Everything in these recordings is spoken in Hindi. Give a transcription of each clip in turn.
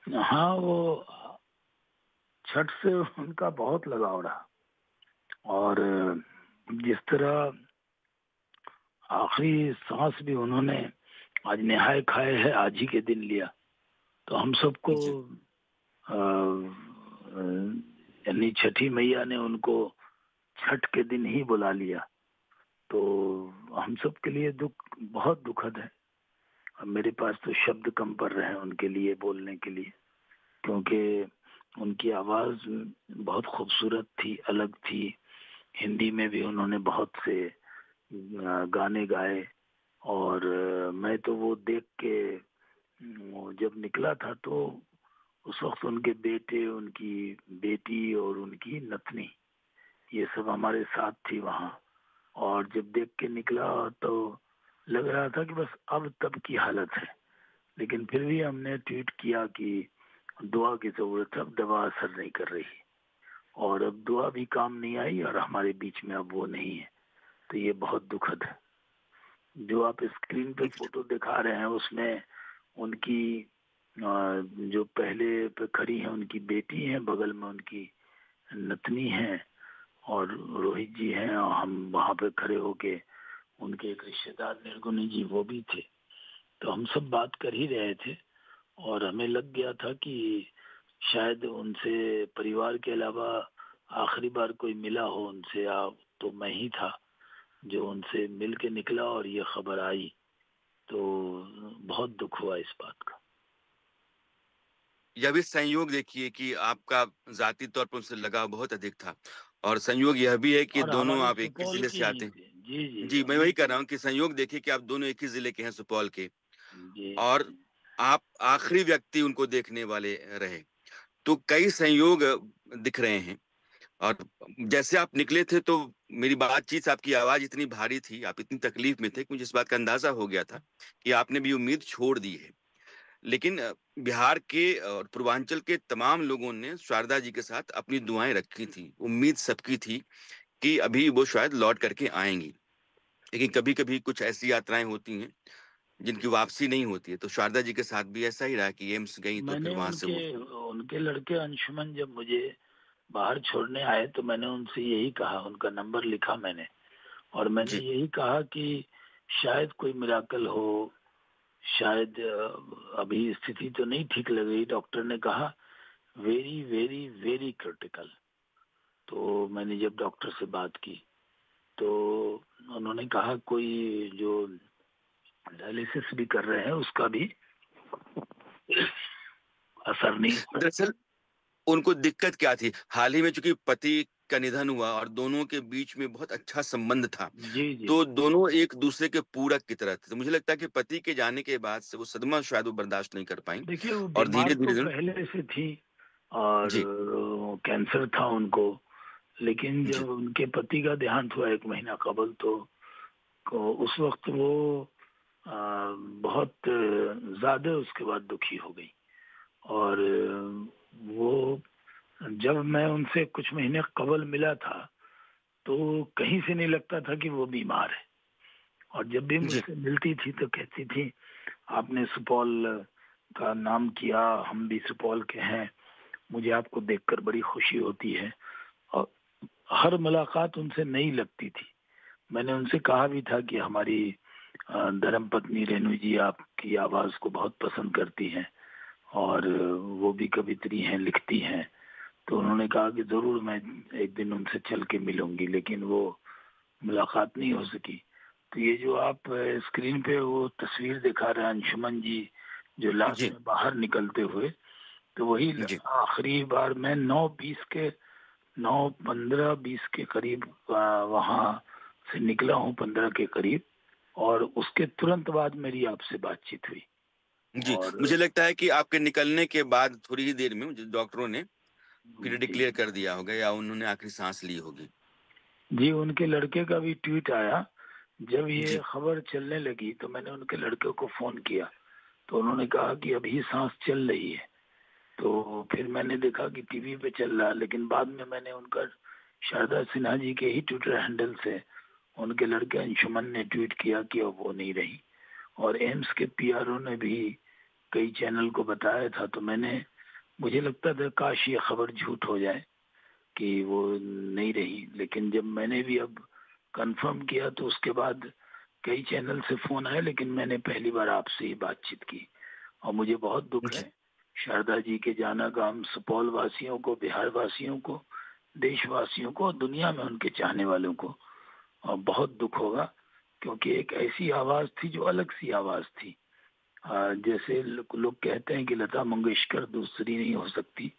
हाँ, वो छठ से उनका बहुत लगाव रहा। और जिस तरह आखिरी सांस भी उन्होंने आज नहाए खाए है आज ही के दिन लिया, तो हम सबको जी। यानी छठी मैया ने उनको छठ के दिन ही बुला लिया। तो हम सब के लिए दुख बहुत दुखद है। अब मेरे पास तो शब्द कम पड़ रहे हैं उनके लिए बोलने के लिए, क्योंकि उनकी आवाज़ बहुत खूबसूरत थी, अलग थी। हिंदी में भी उन्होंने बहुत से गाने गाए। और मैं तो वो देख के वो जब निकला था तो उस वक्त उनके बेटे, उनकी बेटी और उनकी नतनी ये सब हमारे साथ थी वहाँ। और जब देख के निकला तो लग रहा था कि बस अब तब की हालत है। लेकिन फिर भी हमने ट्वीट किया कि दुआ की जरूरत है, अब दवा असर नहीं कर रही और अब दुआ भी काम नहीं आई और हमारे बीच में अब वो नहीं है। तो ये बहुत दुखद है। जो आप स्क्रीन पे फोटो दिखा रहे हैं उसमें उनकी जो पहले पे खड़ी है उनकी बेटी है, बगल में उनकी नतनी है और रोहित जी हैं, और हम वहां पे खड़े होके उनके एक रिश्तेदार निर्गुणी जी वो भी थे। तो हम सब बात कर ही रहे थे और हमें लग गया था कि शायद उनसे परिवार के अलावा आखिरी बार कोई मिला हो उनसे, या तो मैं ही था जो उनसे मिल के निकला और ये खबर आई। तो बहुत दुख हुआ इस बात का। यह भी संयोग देखिए कि आपका ज़ाती तौर पर उनसे लगाव बहुत अधिक था और संयोग यह भी है कि और दोनों हमारी आप एक ही सुपौल ज़िले की से ही आते हैं। थी। जी जी, जी, मैं हम वही कह रहा हूँ कि संयोग देखिए कि आप दोनों एक ही ज़िले के हैं, सुपौल के, जी और आप आखिरी व्यक्ति उनको देखने वाले रहे। तो कई संयोग दिख रहे हैं। और जैसे आप निकले थे तो मेरी बातचीत से आपकी आवाज़ इतनी भारी थी, आप इतनी तकलीफ़ में थे कि मुझे इस बात का अंदाज़ा हो गया था कि आपने भी उम्मीद छोड़ दी है। लेकिन बिहार के और पूर्वांचल के तमाम लोगों ने शारदा जी के साथ अपनी दुआएँ रखी थी। उम्मीद सबकी थी कि अभी वो शायद लौट करके आएँगी। लेकिन कभी-कभी कुछ ऐसी यात्राएँ होती हैं, जिनकी वापसी नहीं होती है। तो शारदा जी के साथ भी ऐसा ही रहा कि एम्स गईं तो फिर मैंने वहाँ से उनके वो उनके लड़के अंशुमन जब मुझे बाहर छोड़ने आए तो मैंने उनसे यही कहा, उनका नंबर लिखा मैंने और मैंने जी, यही कहा कि शायद कोई मिराकल हो, शायद अभी स्थिति तो नहीं ठीक लग रही। डॉक्टर ने कहा वेरी वेरी वेरी क्रिटिकल। तो मैंने जब डॉक्टर से बात की तो उन्होंने कहा कोई जो डायलिसिस भी कर रहे हैं उसका भी असर नहीं हो रहा। दरअसल उनको दिक्कत क्या थी? हाल ही में चूँकि पति का निधन हुआ और दोनों के बीच में बहुत अच्छा संबंध था, जी जी। तो दोनों एक-दूसरे के पूरक की तरह थे। तो मुझे लगता है कि पति के जाने के बाद से वो सदमा शायद वो बर्दाश्त नहीं कर पाईं देखिए वो और बीमार तो धीरे-धीरे पहले से थी और जी, कैंसर था उनको। लेकिन जी, जब उनके पति का देहांत हुआ एक महीना कबल तो उस वक्त वो अ, बहुत ज्यादा उसके बाद दुखी हो गई। और वो जब मैं उनसे कुछ महीने कबल मिला था तो कहीं से नहीं लगता था कि वो बीमार है। और जब भी जी, मुझसे मिलती थी तो कहती थी आपने सुपौल का नाम किया, हम भी सुपौल के हैं, मुझे आपको देखकर बड़ी खुशी होती है। और हर मुलाकात उनसे नई लगती थी। मैंने उनसे कहा भी था कि हमारी धर्म पत्नी रेणु जी आपकी आवाज को बहुत पसंद करती हैं और वो भी कवित्री हैं, लिखती हैं। तो उन्होंने कहा कि जरूर मैं एक दिन उनसे चल के मिलूंगी, लेकिन वो मुलाकात नहीं हो सकी। तो ये जो आप स्क्रीन पे वो तस्वीर दिखा रहे हैं अंशुमन जी जो लास्ट जी, में बाहर निकलते हुए, तो वही जी। आखिरी बार मैं 9:20 के करीब वहां से निकला हूँ, 15 के करीब। और उसके तुरंत बाद मेरी आपसे बातचीत हुई। जी, और मुझे लगता है कि आपके निकलने के बाद थोड़ी ही देर में मुझे डॉक्टरों ने फिर जी डिक्लेयर कर दिया होगा या उन्होंने आखिरी साँस ली होगी। जी, उनके लड़के का भी ट्वीट आया। जब ये जी, खबर चलने लगी तो मैंने उनके लड़के को फोन किया तो उन्होंने कहा कि अभी सांस चल रही है। तो फिर मैंने देखा कि टीवी पे चल रहा है, लेकिन बाद में मैंने उनका शारदा सिन्हा जी के ही ट्विटर हैंडल से उनके लड़के अंशुमन ने ट्वीट किया कि अब वो नहीं रही। और एम्स के पीआरओ ने भी कई चैनल को बताया था। तो मैंने मुझे लगता था काश ये खबर झूठ हो जाए कि वो नहीं रही, लेकिन जब मैंने भी अब कंफर्म किया तो उसके बाद कई चैनल से फोन आए, लेकिन मैंने पहली बार आपसे ही बातचीत की। और मुझे बहुत दुख है जी शारदा जी के जाना का, हम सुपौल वासियों को, बिहार वासियों को, देशवासियों को और दुनिया में उनके चाहने वालों को और बहुत दुख होगा, क्योंकि एक ऐसी आवाज थी जो अलग सी आवाज थी। जैसे लोग कहते हैं कि लता मंगेशकर दूसरी नहीं हो सकती,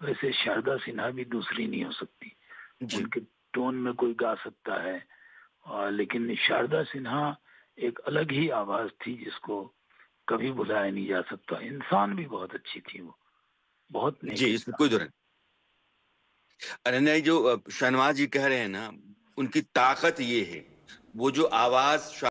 वैसे शारदा सिन्हा भी दूसरी नहीं हो सकती। जी उनके टोन में कोई गा सकता है, लेकिन शारदा सिन्हा एक अलग ही आवाज थी जिसको कभी भुलाया नहीं जा सकता। इंसान भी बहुत अच्छी थी वो, बहुत नेक जी, इसमें कोई इंसान। दो राय। अनन्या जी, जो शहनवाज जी कह रहे हैं ना, उनकी ताकत ये है, वो जो आवाज